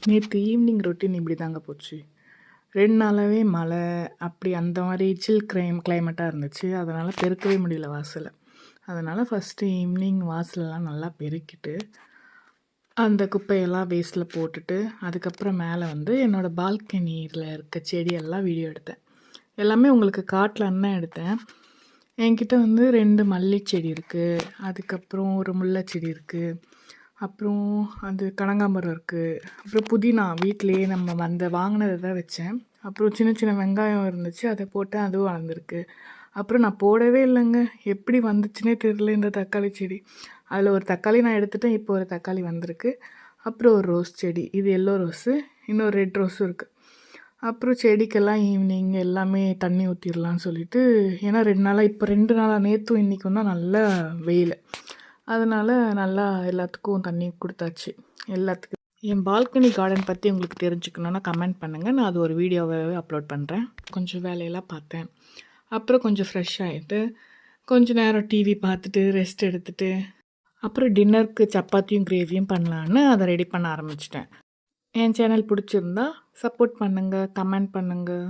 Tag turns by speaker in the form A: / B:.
A: நேற்று evening routine இப்படி தாங்க போச்சு. 2 நாளாவே மழை, அப்படி அந்த மாரி சில் கிளைமேட்டா இருந்துச்சு. அதனால் பெருக்கவே முடியல வாசல. அதனால் ஃபஸ்ட்டு ஈவினிங் வாசலெல்லாம் நல்லா பெருக்கிட்டு, அந்த குப்பையெல்லாம் வேஸ்ட்டில் போட்டுட்டு, அதுக்கப்புறம் மேலே வந்து என்னோடய பால்கனியில் இருக்க செடியெல்லாம் வீடியோ எடுத்தேன். எல்லாமே உங்களுக்கு காட்டலான்னு தான் எடுத்தேன். என்கிட்ட வந்து 2 மல்லி செடி இருக்குது. அதுக்கப்புறம் ஒரு முல்லை செடி இருக்குது. அப்புறம் அது கனகாம்பரம் இருக்குது. அப்புறம் புதினா வீட்டிலேயே நம்ம வாங்கினத தான் வச்சேன். அப்புறம் சின்ன சின்ன வெங்காயம் இருந்துச்சு, அதை போட்டேன், அதுவும் வளர்ந்துருக்கு. அப்புறம் நான் போடவே இல்லைங்க. எப்படி வந்துச்சுன்னே தெரியல இந்த தக்காளி செடி. அதில் ஒரு தக்காளி நான் எடுத்துட்டேன். இப்போ ஒரு தக்காளி வந்திருக்கு. அப்புறம் ஒரு ரோஸ் செடி, இது எல்லோ ரோஸு, இன்னொரு ரெட் ரோஸும் இருக்குது. அப்புறம் செடிக்கெல்லாம் ஈவினிங் எல்லாமே தண்ணி ஊற்றிடலான்னு சொல்லிட்டு, ஏன்னா 2 நாளாக, இப்போ 2 நாளாக நேற்றும் இன்றைக்கும் தான் நல்லா வெயில். அதனால் நல்லா எல்லாத்துக்கும் தண்ணி கொடுத்தாச்சு. எல்லாத்துக்கும் என் பால்கனி கார்டன் பற்றி உங்களுக்கு தெரிஞ்சுக்கணுன்னா கமெண்ட் பண்ணுங்கள். நான் அது ஒரு வீடியோவாகவே அப்லோட் பண்ணுறேன். கொஞ்சம் வேலையெல்லாம் பார்த்தேன். அப்புறம் கொஞ்சம் ஃப்ரெஷ் ஆகிட்டு, கொஞ்சம் நேரம் டிவி பார்த்துட்டு ரெஸ்ட் எடுத்துகிட்டு, அப்புறம் டின்னருக்கு சப்பாத்தியும் கிரேவியும் பண்ணலான்னு அதை ரெடி பண்ண ஆரம்பிச்சிட்டேன். என் சேனல் பிடிச்சிருந்தா சப்போர்ட் பண்ணுங்கள், கமெண்ட் பண்ணுங்கள்.